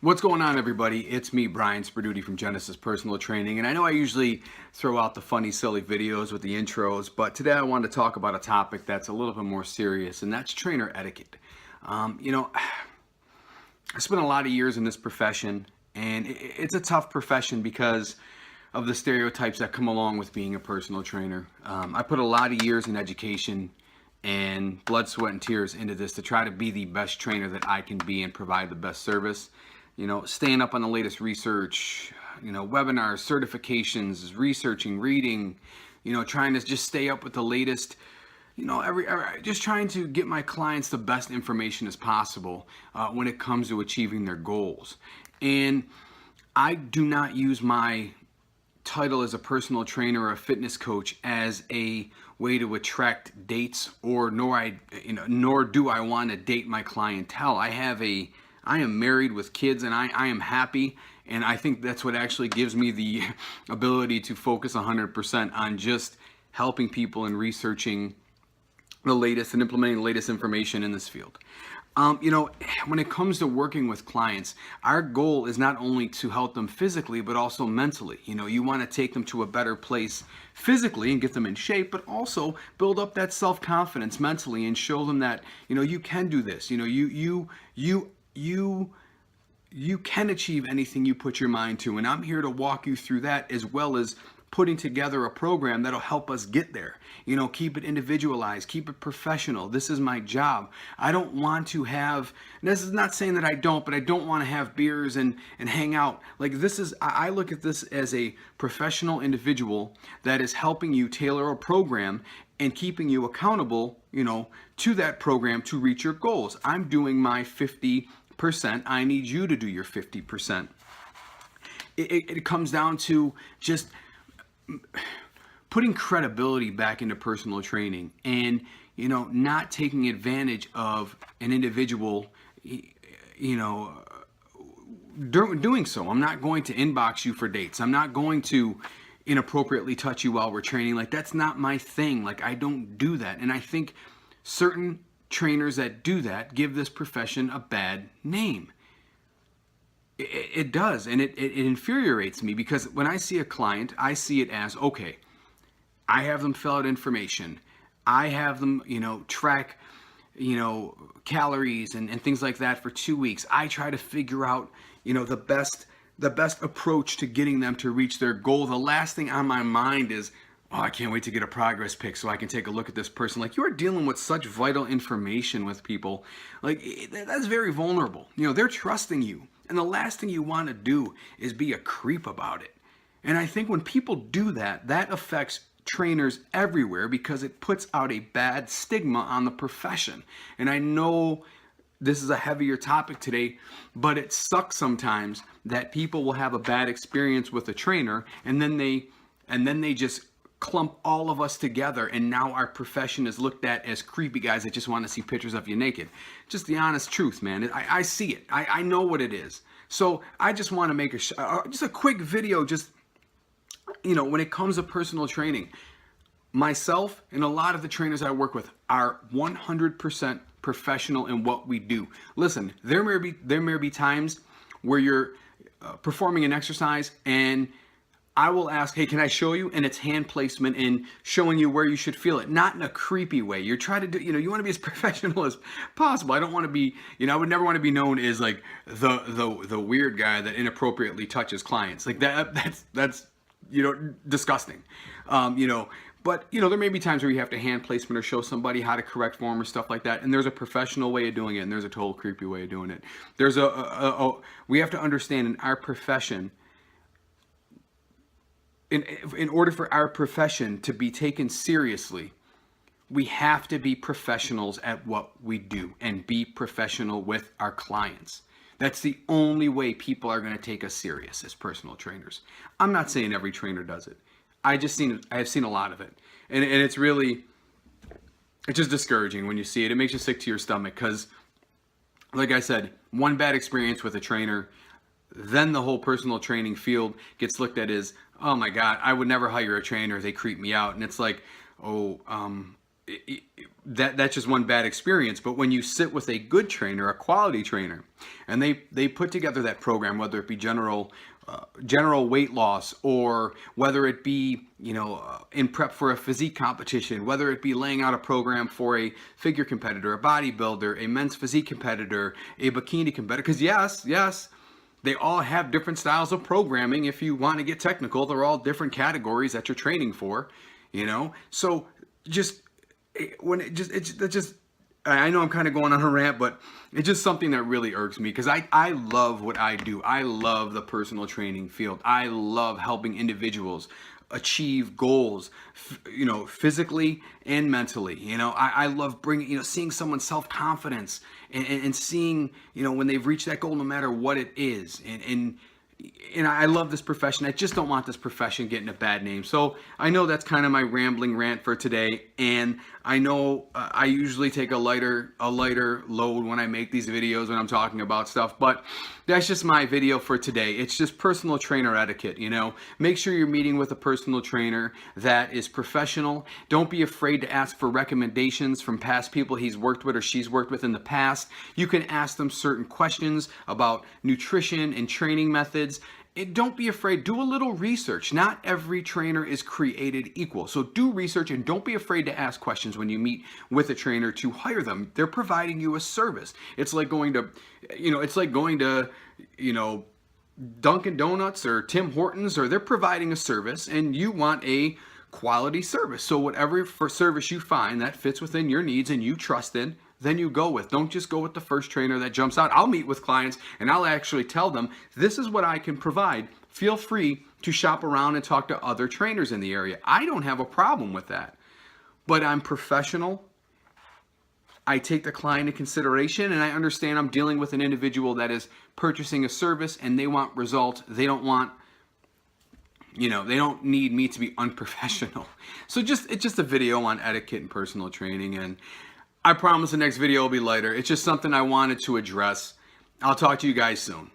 What's going on, everybody? It's me, Brian Sperduti from Genesis Personal Training, and I know I usually throw out the funny, silly videos with the intros, but today I wanted to talk about a topic that's a little bit more serious, and that's trainer etiquette. I spent a lot of years in this profession, and it's a tough profession because of the stereotypes that come along with being a personal trainer. I put a lot of years in education and blood, sweat, and tears into this to try to be the best trainer that I can be and provide the best service. Staying up on the latest research, webinars, certifications, researching, reading, trying to just stay up with the latest, just trying to get my clients the best information as possible when it comes to achieving their goals. And I do not use my title as a personal trainer or a fitness coach as a way to attract dates, or nor do I want to date my clientele. I am married with kids, and I am happy, and I think that's what actually gives me the ability to focus 100% on just helping people and researching the latest and implementing the latest information in this field. When it comes to working with clients, our goal is not only to help them physically, but also mentally. You want to take them to a better place physically and get them in shape, but also build up that self-confidence mentally and show them that, you can do this. You can achieve anything you put your mind to, and I'm here to walk you through that, as well as putting together a program that'll help us get there. Keep it individualized, keep it professional. This is my job. I don't want to have, this is not saying that I don't, but I don't want to have beers and hang out. I look at this as a professional individual that is helping you tailor a program and keeping you accountable, to that program to reach your goals. I'm doing my 50%. I need you to do your 50%. It comes down to just putting credibility back into personal training, and not taking advantage of an individual doing so. I'm not going to inbox you for dates. I'm not going to inappropriately touch you while we're training. That's not my thing. I don't do that. And I think certain trainers that do that give this profession a bad name. It does, and it infuriates me, because when I see a client, I see it as, okay, I have them fill out information. I have them, track, calories and things like that for 2 weeks. I try to figure out, the best approach to getting them to reach their goal. The last thing on my mind is, oh, I can't wait to get a progress pic so I can take a look at this person. You are dealing with such vital information with people. That's very vulnerable. They're trusting you. And the last thing you want to do is be a creep about it. And I think when people do that, that affects trainers everywhere, because it puts out a bad stigma on the profession. And I know this is a heavier topic today, but it sucks sometimes that people will have a bad experience with a trainer, and then they just clump all of us together, and now our profession is looked at as creepy guys that just want to see pictures of you naked. Just the honest truth, man. I see it. I know what it is. So I just want to make just a quick video, just when it comes to personal training. Myself and a lot of the trainers I work with are 100% professional in what we do. Listen, there may be times where you're performing an exercise, and I will ask, hey, can I show you? And it's hand placement and showing you where you should feel it, not in a creepy way. You're trying to do, you want to be as professional as possible. I don't want to be, I would never want to be known as the weird guy that inappropriately touches clients. That's disgusting. But there may be times where you have to hand placement or show somebody how to correct form or stuff like that. And there's a professional way of doing it, and there's a total creepy way of doing it. We have to understand, in our profession, in order for our profession to be taken seriously, we have to be professionals at what we do and be professional with our clients. That's the only way people are going to take us serious as personal trainers. I'm not saying every trainer does it. I have seen a lot of it. And it's just discouraging when you see it. It makes you sick to your stomach, because, like I said, one bad experience with a trainer, then the whole personal training field gets looked at as, oh my God, I would never hire a trainer. They creep me out. And it's like, that's just one bad experience. But when you sit with a good trainer, a quality trainer, and they put together that program, whether it be general weight loss, or whether it be in prep for a physique competition, whether it be laying out a program for a figure competitor, a bodybuilder, a men's physique competitor, a bikini competitor, because yes, they all have different styles of programming. If you want to get technical, they're all different categories that you're training for, so just when it just I know I'm kind of going on a rant, but it's just something that really irks me, because I love what I do. I love the personal training field. I love helping individuals achieve goals, physically and mentally. I love bringing, seeing someone's self-confidence and seeing, when they've reached that goal, no matter what it is. And I love this profession. I just don't want this profession getting a bad name. So I know that's kind of my rambling rant for today. And I know I usually take a lighter load when I make these videos when I'm talking about stuff, but that's just my video for today. It's just personal trainer etiquette. Make sure you're meeting with a personal trainer that is professional. Don't be afraid to ask for recommendations from past people he's worked with or she's worked with in the past. You can ask them certain questions about nutrition and training methods. Don't be afraid. Do a little research. Not every trainer is created equal. So do research, and don't be afraid to ask questions when you meet with a trainer to hire them. They're providing you a service. It's like going to, Dunkin' Donuts or Tim Hortons, or they're providing a service and you want a quality service. So whatever service you find that fits within your needs and you trust in, then you go with. Don't just go with the first trainer that jumps out. I'll meet with clients and I'll actually tell them, this is what I can provide. Feel free to shop around and talk to other trainers in the area. I don't have a problem with that, but I'm professional. I take the client into consideration, and I understand I'm dealing with an individual that is purchasing a service and they want results. They don't want, they don't need me to be unprofessional. So it's just a video on etiquette and personal training, and I promise the next video will be lighter. It's just something I wanted to address. I'll talk to you guys soon.